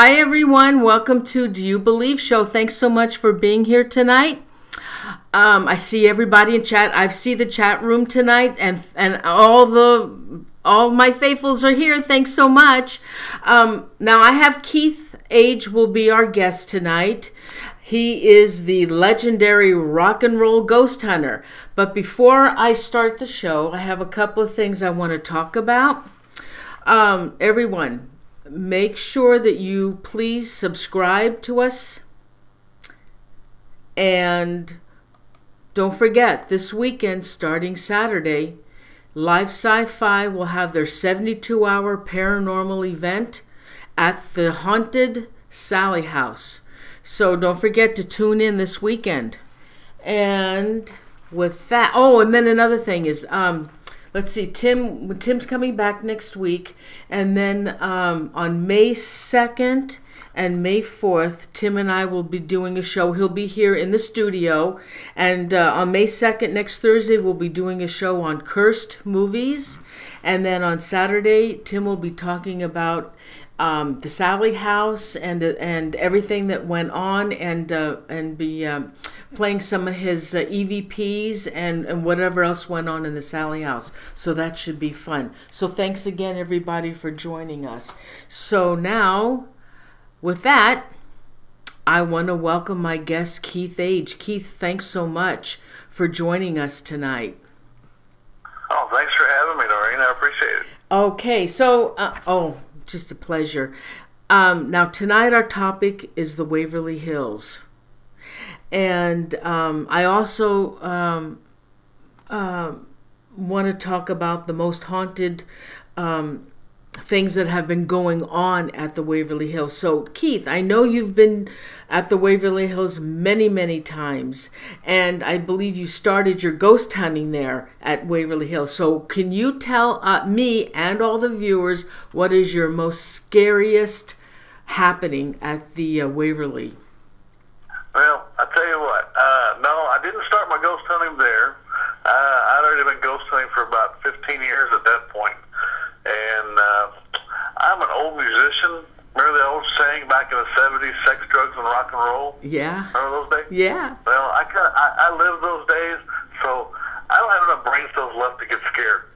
Hi, everyone. Welcome to Do You Believe Show. Thanks so much for being here tonight. I see everybody in chat. I see the chat room tonight, and all my faithfuls are here. Thanks so much. Now I have Keith Age will be our guest tonight. He is the legendary rock and roll ghost hunter. But before I start the show, I have a couple of things I want to talk about. Everyone, make sure that you please subscribe to us. And don't forget, this weekend, starting Saturday, Live Syfy will have their 72-hour paranormal event at the haunted Sally House. So don't forget to tune in this weekend. And with that, and then another thing is, let's see, Tim's coming back next week, and then on May 2nd and May 4th, Tim and I will be doing a show. He'll be here in the studio, and on May 2nd, next Thursday, we'll be doing a show on cursed movies, and then on Saturday, Tim will be talking about the Sally House and everything that went on, and be playing some of his EVPs and whatever else went on in the Sally House. So that should be fun. So thanks again, everybody, for joining us. So now, with that, I want to welcome my guest, Keith Age. Keith, thanks so much for joining us tonight. Oh, thanks for having me, Noreen. I appreciate it. Okay, so, just a pleasure. Now, tonight our topic is the Waverly Hills. And I also want to talk about the most haunted things that have been going on at the Waverly Hills. So, Keith, I know you've been at the Waverly Hills many, many times, and I believe you started your ghost hunting there at Waverly Hills. So can you tell me and all the viewers what is your most scariest happening at the Waverly? Well, I tell you what, no, I didn't start my ghost hunting there. I'd already been ghost hunting for about 15 years at that point. And I'm an old musician. Remember the old saying back in the 70s, sex, drugs, and rock and roll? Yeah. Remember those days? Yeah. Well, I lived those days, so I don't have enough brain cells left to get scared.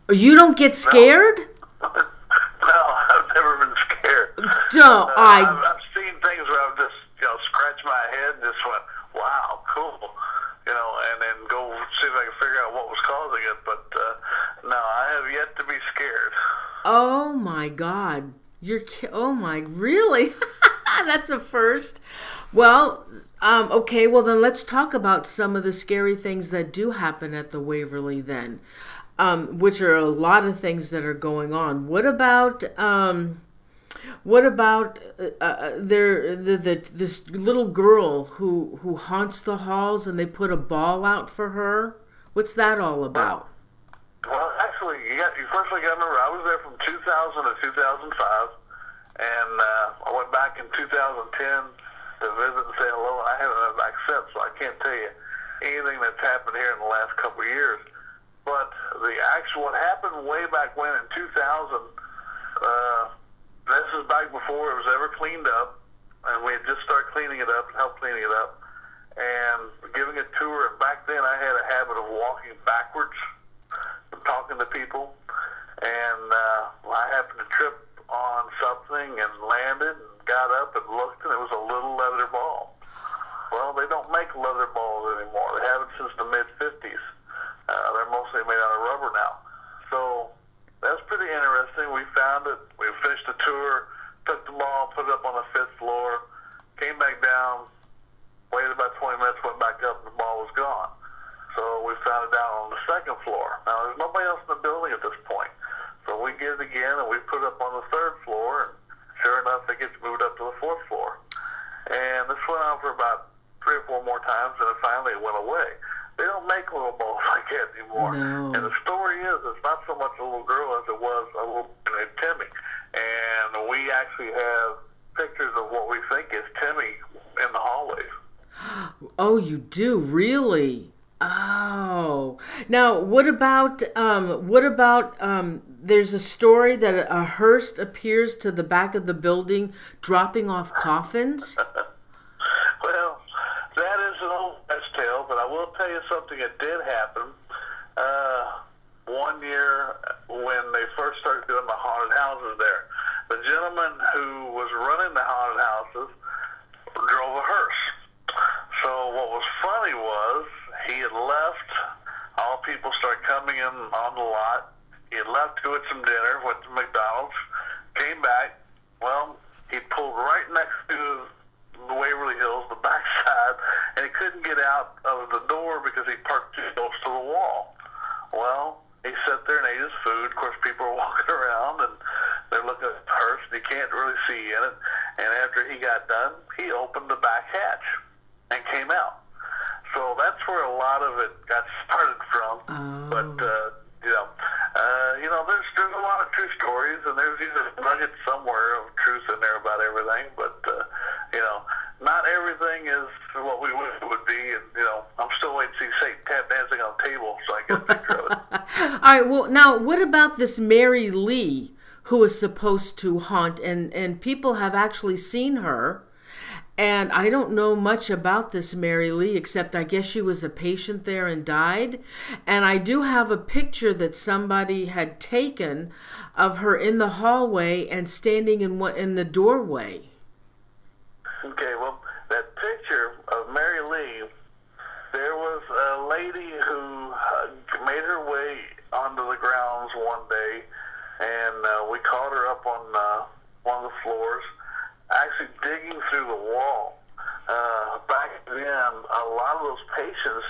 You don't get scared? No, I've never been scared. Don't. I've seen things where I've just, scratched my head and just went, wow, cool. And then go see if I can figure out what was causing it. But no, I have yet to be scared. Oh my God. Really? That's a first. Well, okay, well then let's talk about some of the scary things that do happen at the Waverly then, which are a lot of things that are going on. What about this little girl who haunts the halls and they put a ball out for her? What's that all about? Well, actually, you firstly got to remember, I was there from 2000 to 2005, and I went back in 2010 to visit and say hello, and I haven't been back since, so I can't tell you anything that's happened here in the last couple of years. But what happened way back when in 2000, this is back before it was ever cleaned up, and we had just started cleaning it up, helped cleaning it up, and giving a tour. And back then I had a habit of walking backwards and talking to people, and I happened to trip on something and landed and got up and looked, and it was a little leather ball. Well, they don't make leather balls anymore. They haven't since the mid-50s. They're mostly made out of rubber now. So that's pretty interesting. We found it. We finished the tour, took the ball, put it up on the 5th floor, came back down, waited about 20 minutes, went back up, and the ball was gone. So we found it down on the 2nd floor. Now, there's nobody else in the building at this point. So we get it again, and we put it up on the 3rd floor, and sure enough, it gets moved up to the 4th floor. And this went on for about 3 or 4 more times, and then finally it went away. They don't make little balls like that anymore. No. And the story is, it's not so much a little girl as it was a little named Timmy. And we actually have pictures of what we think is Timmy in the hallways. Oh, you do? Really? Oh, now there's a story that a hearse appears to the back of the building, dropping off coffins. Well, that is an old west tale, but I will tell you something that did happen. One year when they first started doing the haunted houses there, the gentleman who was running the haunted houses drove a hearse. So what was funny was he had left. All people started coming in on the lot. He had left to get some dinner, went to McDonald's, came back. Well, he pulled right next to the Waverly Hills, the backside, and he couldn't get out of the door because he parked too close to the wall. Well, he sat there and ate his food. Of course, people are walking around and they're looking at the hearse, and he can't really see in it. And after he got done, he opened the back hatch and came out. So that's where a lot of it got started from. Oh. But there's a lot of true stories, and there's a nugget somewhere of truth in there about everything. But not everything is what we wish it would be. And I'm still waiting to see Satan tap dancing on a table so I can get a picture of it. All right. Well, now what about this Mary Lee, who is supposed to haunt, and people have actually seen her? And I don't know much about this Mary Lee, except I guess she was a patient there and died. And I do have a picture that somebody had taken of her in the hallway and standing in the doorway. Okay, well, that picture of Mary Lee, there was a lady who made her way onto the grounds one day, and we caught her up on one of the floors, actually digging through the wall. Back then, a lot of those patients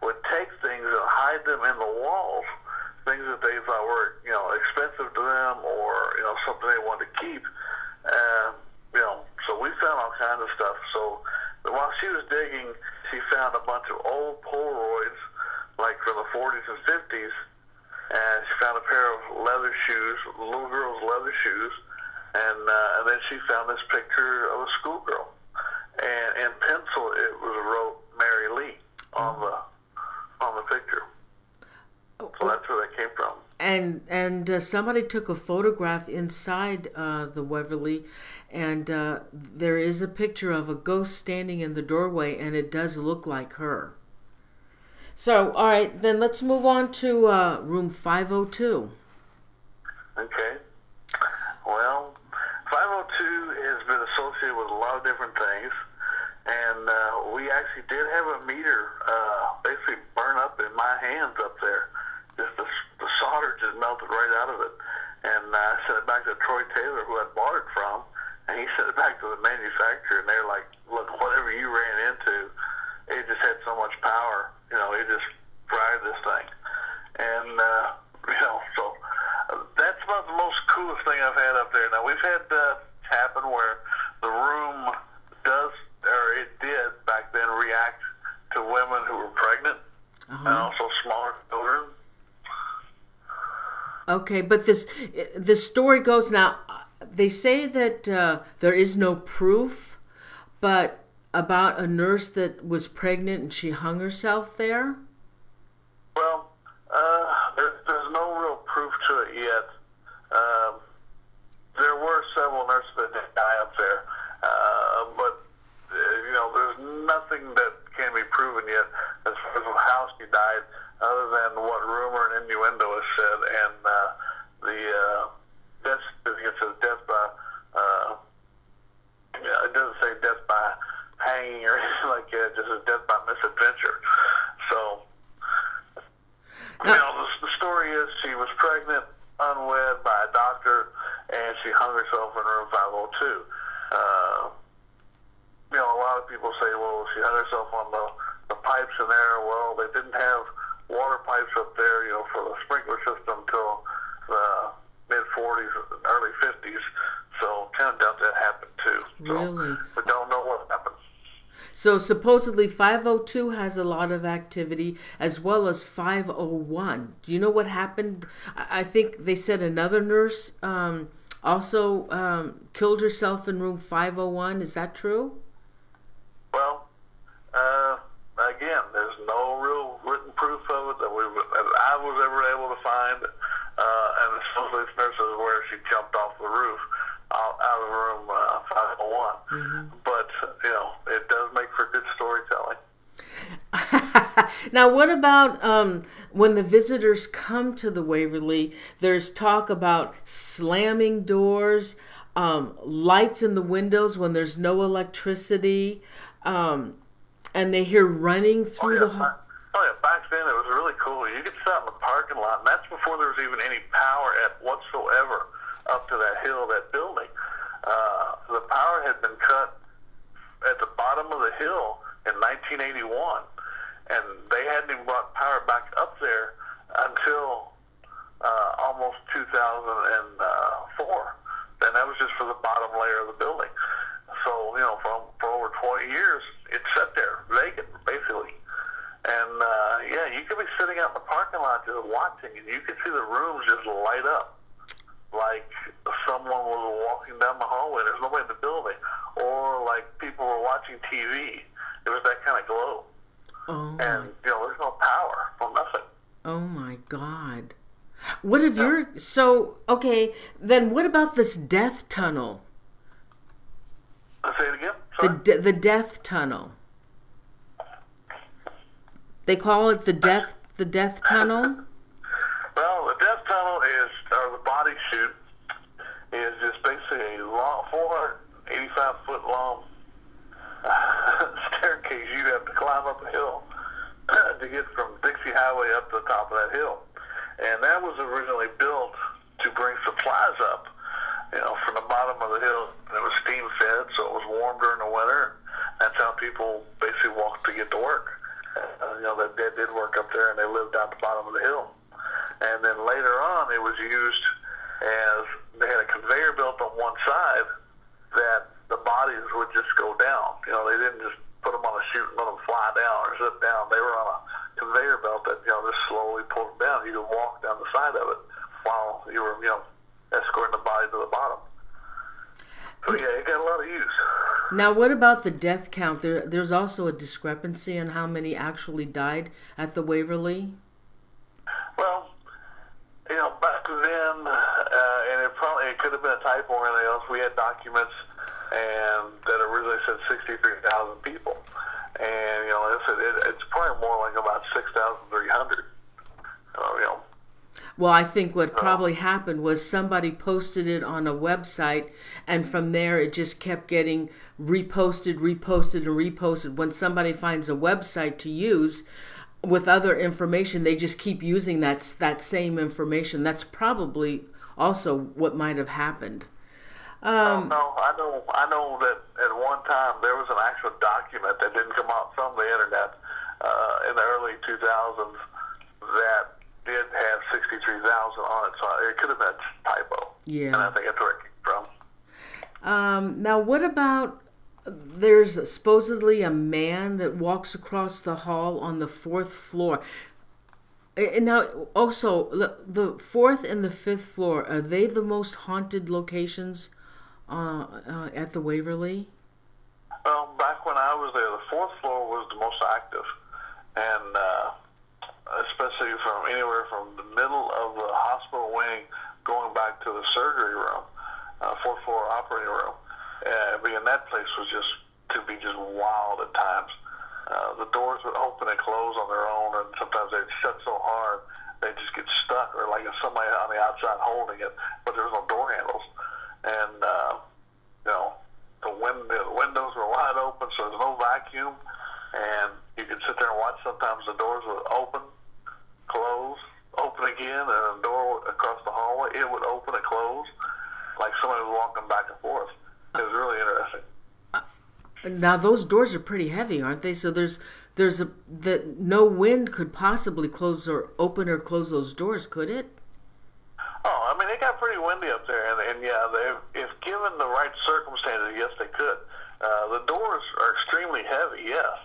would take things and hide them in the walls, things that they thought were, expensive to them, or something they wanted to keep. So we found all kinds of stuff. So while she was digging, she found a bunch of old Polaroids, like from the 40s and 50s, and she found a pair of leather shoes, little girl's leather shoes. And then she found this picture of a schoolgirl, and in pencil it was wrote Mary Lee on the picture. So that's where that came from. And somebody took a photograph inside the Waverly, and there is a picture of a ghost standing in the doorway, and it does look like her. So, all right, then let's move on to room 502. Okay. Well, 502 has been associated with a lot of different things, and we actually did have a meter basically burn up in my hands up there. Just the solder just melted right out of it, and I sent it back to Troy Taylor, who I bought it from, and he sent it back to the manufacturer, and they're like, look, whatever you ran into, it just had so much power, it just fried this thing. And, so that's about the most coolest thing I've had up there. Now, we've had happen where the room did back then react to women who were pregnant, and also smaller children. Okay, but this story goes now. They say that there is no proof, but about a nurse that was pregnant and she hung herself there. Well, there's no real proof to it yet. There were several nurses that did die up there, but there's nothing that can be proven yet as far as how she died, other than what rumor and innuendo is said, and the death certificate says death by, it doesn't say death by hanging or anything like that, it just says death by misadventure. So, the story is she was pregnant, unwed, by a doctor, and she hung herself in room 502. A lot of people say, well, she hung herself on the pipes in there. Well, they didn't have water pipes up there, for the sprinkler system till the mid-40s, early 50s. So kind of doubt that happened too. Really? So we don't know what happened. So supposedly 502 has a lot of activity, as well as 501. Do you know what happened? I think they said another nurse also killed herself in room 501. Is that true? Well, again, there's no real written was ever able to find. And supposedly this nurse is where she jumped off the roof out of room 501. Mm-hmm. But, you know, it does make for good storytelling. Now, what about when the visitors come to the Waverly, there's talk about slamming doors, lights in the windows when there's no electricity, and they hear running through the hall. Oh, yeah, back then it was really cool. You could sit out in the parking lot, and that's before there was even any power whatsoever up to that hill, that building. The power had been cut at the bottom of the hill in 1981, and they hadn't even brought power back up there until almost 2004. And that was just for the bottom layer of the building. So, you know, for over 20 years, it sat there vacant, basically. And, yeah, you could be sitting out in the parking lot just watching, and you could see the rooms just light up like someone was walking down the hallway. There's nobody in the building. Or like people were watching TV. It was that kind of glow. Oh. And, you know, there's no power. No nothing. Oh, my God. What if so, okay, then what about this death tunnel? Say it again? Sorry? The death tunnel. They call it the death tunnel? Well, the death tunnel or the body chute is just basically a long, 485-foot long staircase you'd have to climb up a hill to get from Dixie Highway up to the top of that hill. And that was originally built to bring supplies up, you know, from the bottom of the hill. It was steam fed, so it was warm during the winter. That's how people basically walked to get to work. You know, that dead did work up there, and they lived down at the bottom of the hill. And then later on, it was used as they had a conveyor belt on one side that the bodies would just go down. You know, they didn't just put them on a chute and let them fly down or zip down. They were on a conveyor belt that, you know, just slowly pulled them down. You could walk down the side of it while you were, you know, escorting the body to the bottom. So, yeah, it got a lot of use. Now, what about the death count? There's also a discrepancy on how many actually died at the Waverly. Well, you know, back then, and it could have been a typo or anything else, we had documents and that originally said 63,000 people. And, you know, it's probably more like about 6,300. You know. Well, I think what probably happened was somebody posted it on a website, and from there it just kept getting reposted. When somebody finds a website to use with other information, they just keep using that same information. That's probably also what might have happened. No, I know that at one time there was an actual document that didn't come out from the internet in the early 2000s that did have 63,000 on it, so it could have been a typo. Yeah. And I think that's where it came from. Now, what about, there's supposedly a man that walks across the hall on the 4th floor. And now, also, the 4th and the 5th floor, are they the most haunted locations at the Waverly? Well, back when I was there, the 4th floor was the most active. And especially from anywhere from the middle of the hospital wing going back to the surgery room, 4th floor operating room. Being that place was just wild at times. The doors would open and close on their own, and sometimes they'd shut so hard they'd just get stuck, or like somebody on the outside holding it, but there was no door handles. And, you know, the windows were wide open, so there's no vacuum, and you could sit there and watch. Sometimes the doors would open, close, open again, and a door across the hallway, it would open and close like somebody was walking back and forth. It was really interesting. Now those doors are pretty heavy, aren't they? So no wind could possibly close or open or close those doors, could it? Oh, I mean, it got pretty windy up there, and yeah, if given the right circumstances, yes, they could. The doors are extremely heavy, yes,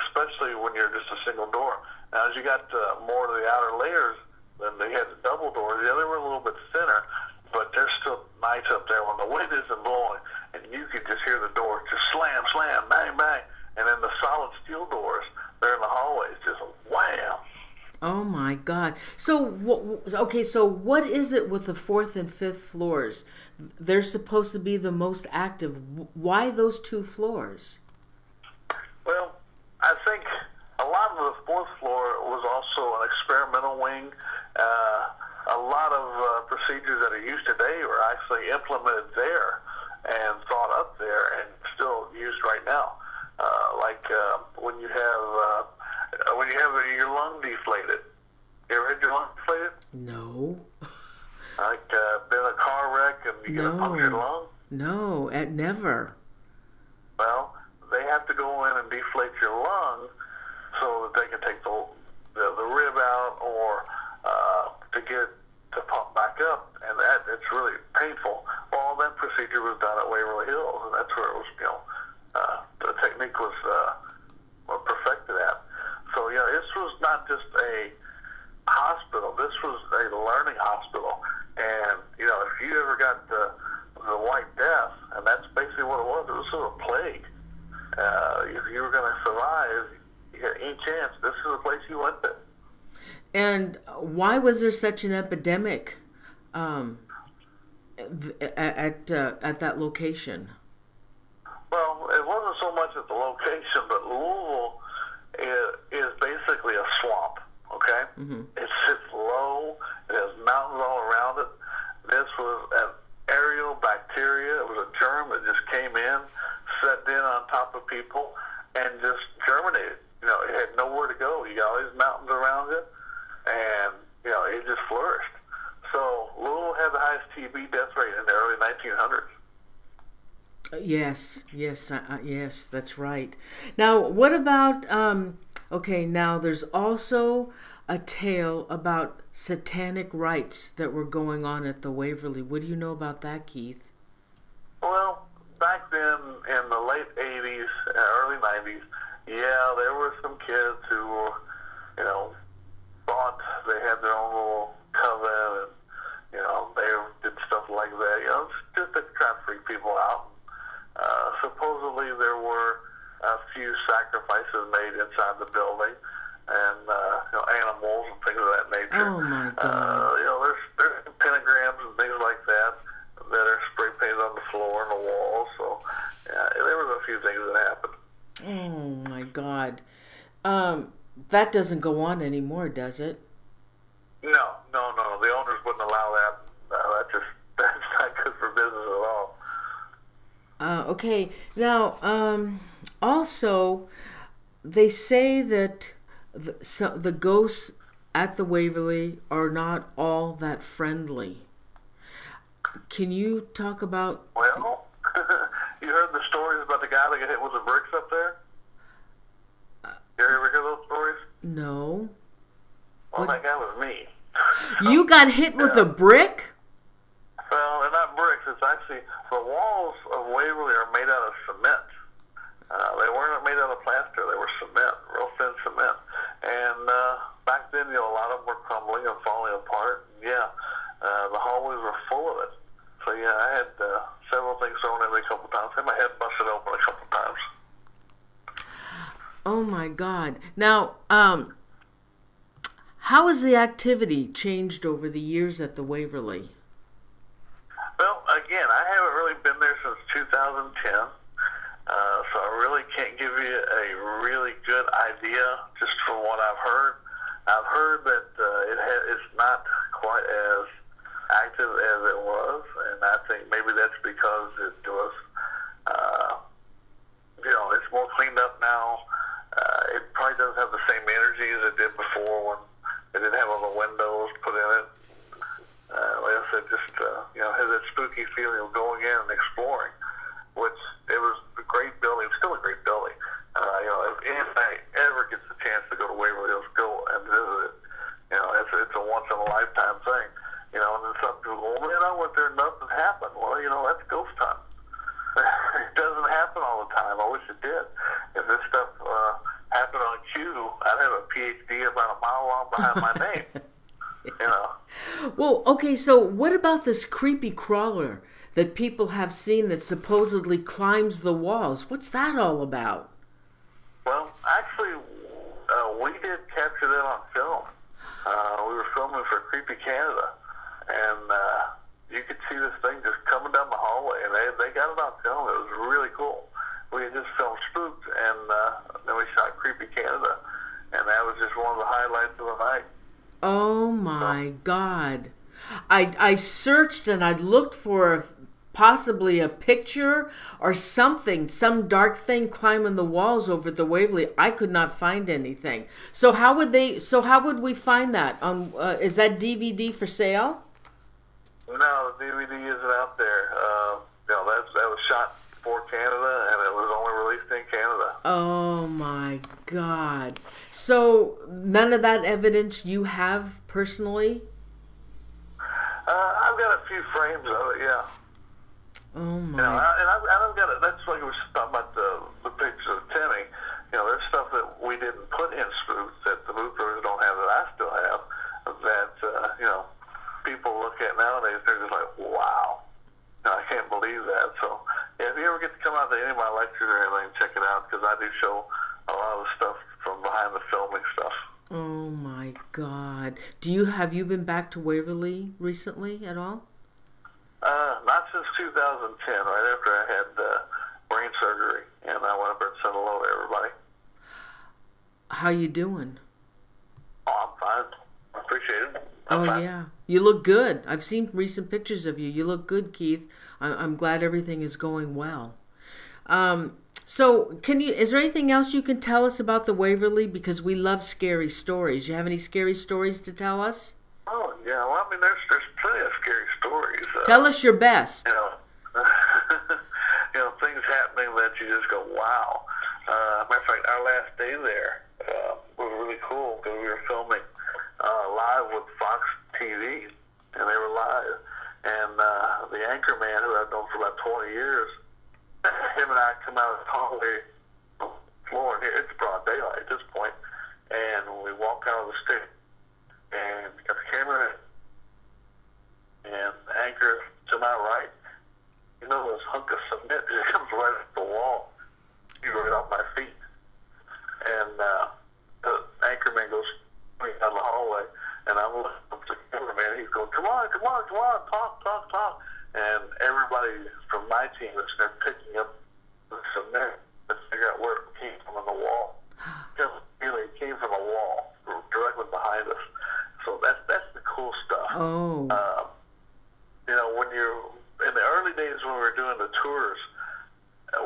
especially when you're just a single door. Now, as you got more to the outer layers, then they had the double doors. Yeah, they were a little bit thinner, but there's still nights up there when the wind isn't blowing, and you could just hear the door just slam, slam, bang, bang, and then the solid steel doors, they're in the hallways, just wham. Oh my God. So, okay, so what is it with the fourth and fifth floors? They're supposed to be the most active. Why those two floors? Well, I think a lot of the fourth floor was also an experimental wing. A lot of procedures that are used today were actually implemented there and thought up there and still used right now. Like when you have your lung deflated. You ever had your lung deflated? No. Like been in a car wreck and you get a punctured lung? No, never. Well, they have to go in and deflate your lung so that they can take the rib out or to get to pump back up, and it's really painful. Well, all that procedure was done at Waverly Hills, and that's where it was, the technique was perfected at. So, this was not just a hospital. This was a learning hospital. And, if you ever got the White Death, and that's basically what it was sort of a plague. If you were going to survive, you had any chance, this is the place you went to. And why was there such an epidemic at that location? Well, it wasn't so much at the location, but Louisville is basically a swamp, okay? Mm-hmm. It sits low. It has mountains all around it. This was an aerial bacteria. It was a germ that just came in, set in on top of people, and just germinated. It had nowhere to go. You got all these mountains around it, and, it just flourished. So Louisville had the highest TB death rate in the early 1900s. Yes, that's right. Now, what about, okay, now there's also a tale about satanic rites that were going on at the Waverly. What do you know about that, Keith? Well, back then in the late 80s, early 90s, there were some kids who were, thought they had their own little coven and, they did stuff like that, just to try to freak people out. Supposedly there were a few sacrifices made inside the building, and animals and things of that nature. Oh my God! There's pentagrams and things like that are spray painted on the floor and the walls. So there was a few things that happened. Oh my God! That doesn't go on anymore, does it? No. The owners wouldn't allow that. That's not good for business at all. Okay, now, also, they say that the ghosts at the Waverly are not all that friendly. Can you talk about... Well, you heard the stories about the guy that got hit with the bricks up there? You ever hear those stories? No. Well, that guy was me. You got hit with a brick? Well, they're not bricks. It's actually, the walls of Waverly are made out of cement. They weren't made out of plaster. They were cement, real thin cement. And back then, a lot of them were crumbling and falling apart. The hallways were full of it. So, I had several things thrown at me a couple times. I had my head busted open a couple times. Oh, my God. Now, how has the activity changed over the years at the Waverly? Well, again, I haven't really been there since 2010, so I really can't give you a really good idea just from what I've heard. I've heard that it's not quite as active as it was, and I think maybe that's because it was, it's more cleaned up now. It probably doesn't have the same energy as it did before when they didn't have all the windows put in it. Like I said, just, has that spooky feeling of going in and exploring, which it was a great building, still a great building. If anybody ever gets the chance to go to Waverly Hills, go and visit it. It's a once-in-a-lifetime thing. And then some people go, well, man, I went there and nothing happened. Well, that's ghost time. It doesn't happen all the time. I wish it did. If this stuff happened on cue, I'd have a PhD about a mile long behind my name. Well, okay, so what about this creepy crawler that people have seen that supposedly climbs the walls? What's that all about? Well, actually, we did capture that on film. We were filming for Creepy Canada, and you could see this thing just coming down the hallway, and they got it on film. It was really cool. We had just filmed Spooked, and then we shot Creepy Canada, and that was just one of the highlights of the night. Oh my God. I searched and I looked for possibly a picture or something, some dark thing climbing the walls over the Waverly. I could not find anything. So how would we find that? Is that DVD for sale? No, the DVD isn't out there. That was shot for Canada, and it was only released in Canada. Oh my God. So none of that evidence you have personally? I've got a few frames of it, yeah. Oh my. And I've got it. That's like we were talking about the pictures of Timmy. There's stuff that we didn't put in Spooked that the movers don't have that I still have. That people look at nowadays, they're just like, wow. I can't believe that. So, yeah, if you ever get to come out to any of my lectures or anything, check it out, because I do show a lot of stuff from behind the filming stuff. Oh my God. Have you been back to Waverly recently at all? Not since 2010, right after I had brain surgery, and I went up there and said hello to everybody. How you doing? Oh, I'm fine. I appreciate it. I'm fine. Yeah. You look good. I've seen recent pictures of you. You look good, Keith. I'm glad everything is going well. So, is there anything else you can tell us about the Waverly? Because we love scary stories. You have any scary stories to tell us? Oh, yeah. Well, I mean, there's plenty of scary stories. Tell us your best. Things happening that you just go, wow. Matter of fact, our last day there was really cool because we were filming live with Fox TV, and they were live. And the anchor man, who I've known for about 20 years, him and I come out of the hallway floor, and here it's broad daylight at this point, and we walk out of the stage, and got the camera in, and the anchor to my right, this hunk of cement just comes right up the wall, right off my feet, and the anchor man goes down the hallway, and I'm looking up to the cameraman, he's going, come on, talk, and everybody from my team is there picking up the cement to figure out where it came from on the wall. It came from a wall directly behind us. So that's the cool stuff. Oh. When you're in the early days when we were doing the tours,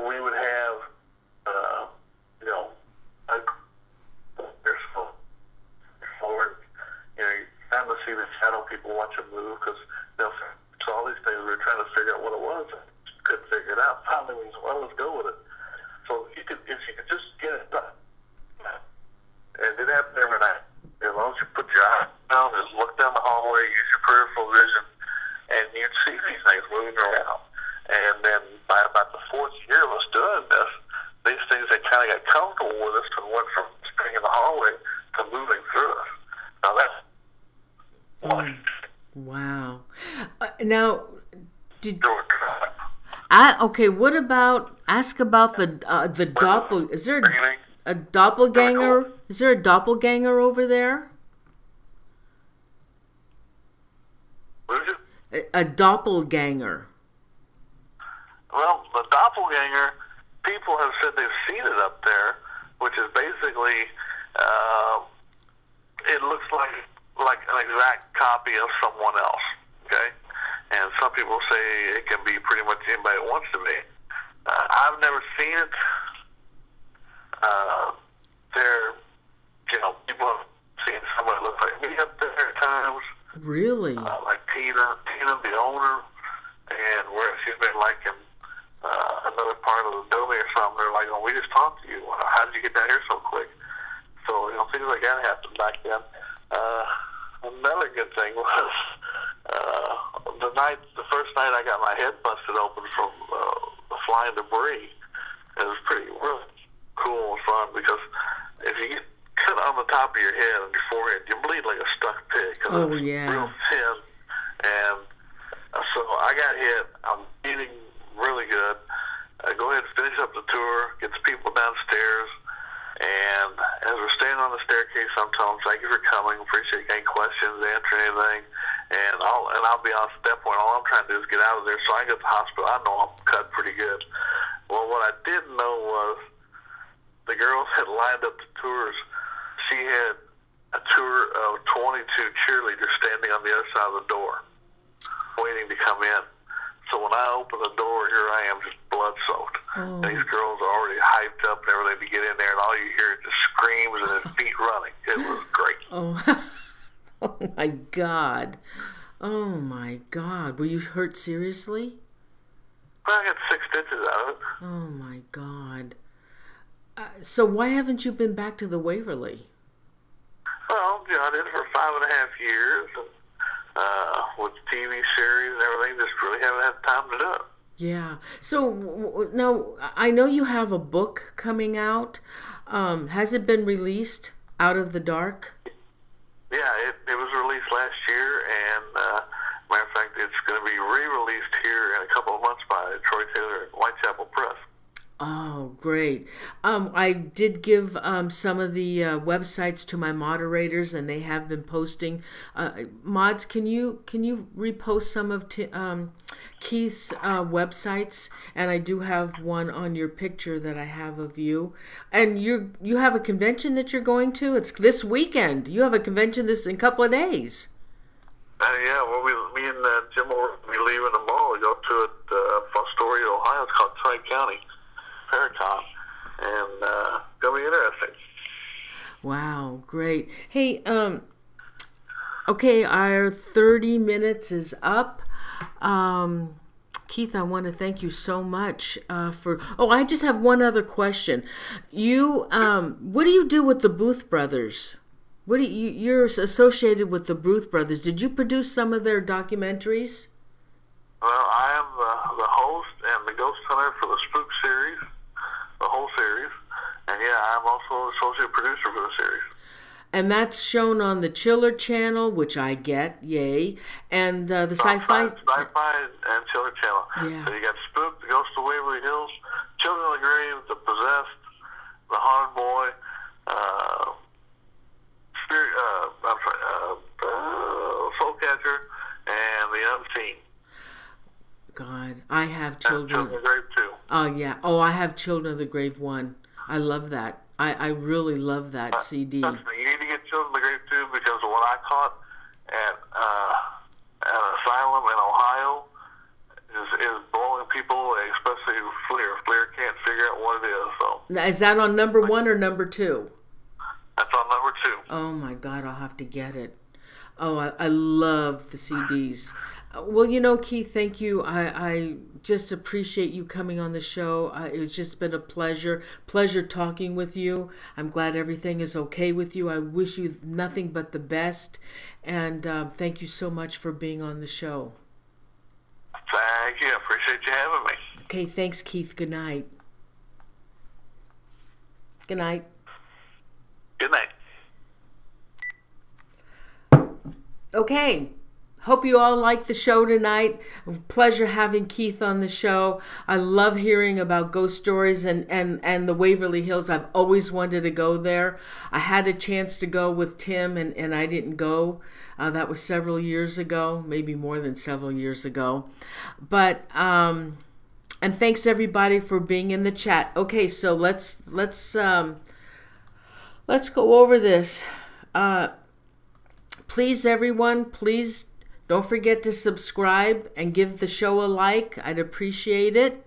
we would have, you kind of see the shadow people watch them move because they'll so all these things we were trying to figure out what it was. Couldn't figure it out. Finally, we said, well, let's go with it. So if you could just get it done, and it happens every night. As long as you put your eyes down, just look down the hallway, use your peripheral vision, and you'd see these things moving around. And then by about the fourth year of us doing this, these things had kind of got comfortable with us and went from staying in the hallway to moving through us. Now that's wow. Now, what about the doppel? Is there a doppelganger? Is there a doppelganger over there? What is it? A doppelganger. Well, the doppelganger, people have said they've seen it up there, which is basically, it looks like an exact copy of someone else, okay? And some people say it can be pretty much anybody it wants to be. I've never seen it. People have seen somebody look like me up there at times. Really? Like Tina, the owner, and where she's been like in another part of the building or something. They're like, oh, we just talked to you. How did you get down here so quick? So, things like that happened back then. Another good thing was the first night I got my head busted open from the flying debris. It was really cool and fun because if you get cut on the top of your head and your forehead, you bleed like a stuck pig because it's real thin. And so I got hit. I'm eating really good. I go ahead and finish up the tour, get the people downstairs, And as we're standing on the staircase, I'm telling them, thank you for coming. Appreciate any questions, answer anything. And I'll be honest, at that point, all I'm trying to do is get out of there so I can get to the hospital. I know I'm cut pretty good. Well, what I didn't know was the girls had lined up the tours. She had a tour of 22 cheerleaders standing on the other side of the door, waiting to come in. So when I open the door, here I am, just blood-soaked. Oh. And these girls are already hyped up and everything to get in there, and all you hear is just screams and his feet running. It was great. Oh. Oh my God. Oh my God. Were you hurt seriously? Well, I got 6 stitches out of it. Oh my God. So why haven't you been back to the Waverly? Well, I did it for 5.5 years. And, with TV series and everything, just really haven't had time to do it. Yeah. So now, I know you have a book coming out. Has it been released, Out of the Dark? Yeah, it was released last year, and matter of fact, it's going to be re-released here in a couple of months by Troy Taylor and Whitechapel Press. Oh, great. I did give some of the websites to my moderators, and they have been posting. Mods, can you repost some of Keith's websites? And I do have one on your picture that I have of you. And you have a convention that you're going to? It's this weekend. You have a convention in a couple of days. Yeah, well, me and Jim will be leaving tomorrow. We go to it from Astoria, Ohio. It's called Syfy County Paracon, and gonna be interesting. Wow, great. Hey, okay, our 30 minutes is up. Keith, I want to thank you so much for. Oh, I just have one other question. You, what do you do with the Booth Brothers? What do you're associated with the Booth Brothers? Did you produce some of their documentaries? Well, I am the host and the ghost hunter for the Spook series. The whole series, and yeah, I'm also associate producer for the series. And that's shown on the Chiller Channel, which I get, yay, and the Syfy and Chiller Channel. Yeah. So you got Spooked, the Ghost of Waverly Hills, Children of the Grave, the Possessed, the Haunted Boy, Spirit, Soul Catcher, and the Unseen. God, I have Children of the Grave 2. Oh, yeah. Oh, I have Children of the Grave 1. I love that. I really love that CD. You need to get Children of the Grave 2 because what I caught at Asylum in Ohio is blowing people away, especially Fleer. Fleer can't figure out what it is. So. Now, is that on number 1 or number 2? That's on number 2. Oh, my God. I'll have to get it. Oh, I love the CDs. Well, you know, Keith, thank you. I just appreciate you coming on the show. It's just been a pleasure talking with you. I'm glad everything is okay with you. I wish you nothing but the best. And thank you so much for being on the show. Thank you. I appreciate you having me. Okay, thanks, Keith. Good night. Good night. Good night. Okay. Hope you all liked the show tonight. Pleasure having Keith on the show. I love hearing about ghost stories and the Waverly Hills. I've always wanted to go there. I had a chance to go with Tim and I didn't go. That was several years ago, maybe more than several years ago. But and thanks everybody for being in the chat. Okay, so let's go over this. Please, everyone, please don't forget to subscribe and give the show a like. I'd appreciate it.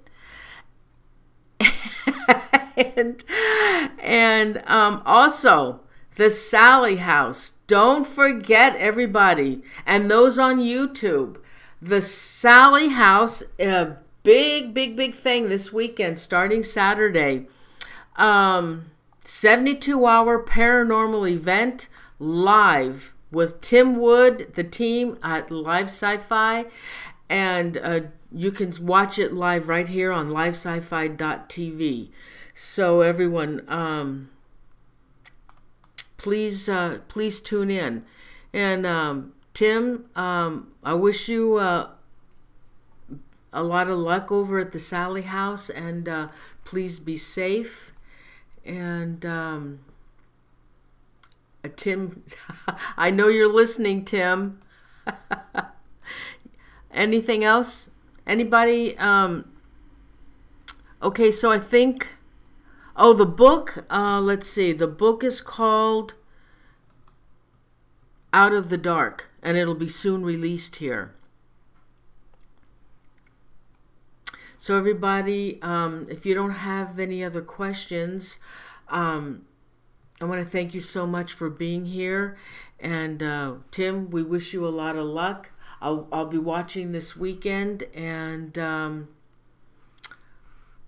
and also, the Sally House. Don't forget, everybody. And those on YouTube. The Sally House, a big thing this weekend, starting Saturday. 72-hour paranormal event live with Tim Wood, the team at Live Syfy, and you can watch it live right here on livesyfy.tv. So everyone, please tune in. And Tim, I wish you a lot of luck over at the Sally House, and please be safe. And Tim, I know you're listening, Tim. Anything else? Anybody? Okay, so I think, oh, the book, let's see. The book is called Out of the Dark, and it'll be soon released here. So everybody, if you don't have any other questions, I want to thank you so much for being here. And Tim, we wish you a lot of luck. I'll be watching this weekend, and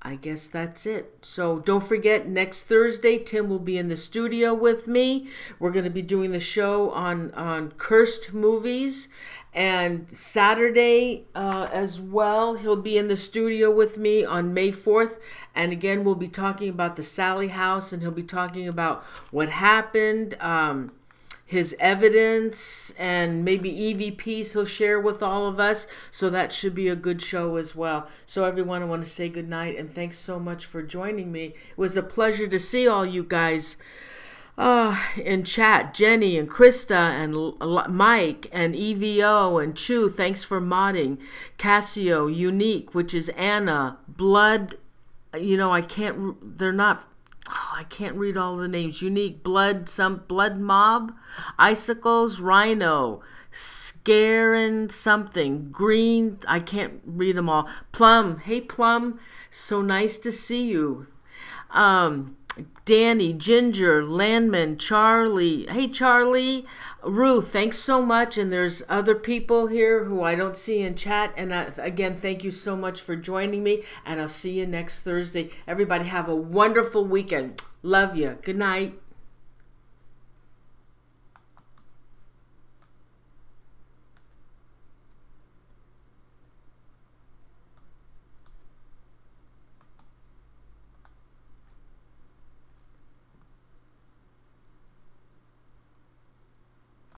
I guess that's it. So don't forget, next Thursday, Tim will be in the studio with me. We're going to be doing the show on cursed movies. And Saturday as well, he'll be in the studio with me on May 4th. And again, we'll be talking about the Sally House, and he'll be talking about what happened, his evidence, and maybe EVPs he'll share with all of us. So that should be a good show as well. So everyone, I want to say good night, and thanks so much for joining me. It was a pleasure to see all you guys in chat. Jenny and Krista and Mike and EVO and Chu, thanks for modding. Cassio, Unique, which is Anna, Blood, you know, I can't read all the names. Unique, Blood, some Blood Mob, Icicles, Rhino, Scarin' something, Green, I can't read them all. Plum, hey Plum, so nice to see you. Danny, Ginger, Landman, Charlie, hey Charlie, Ruth, thanks so much. And there's other people here who I don't see in chat. And again, thank you so much for joining me. And I'll see you next Thursday. Everybody have a wonderful weekend. Love you. Good night.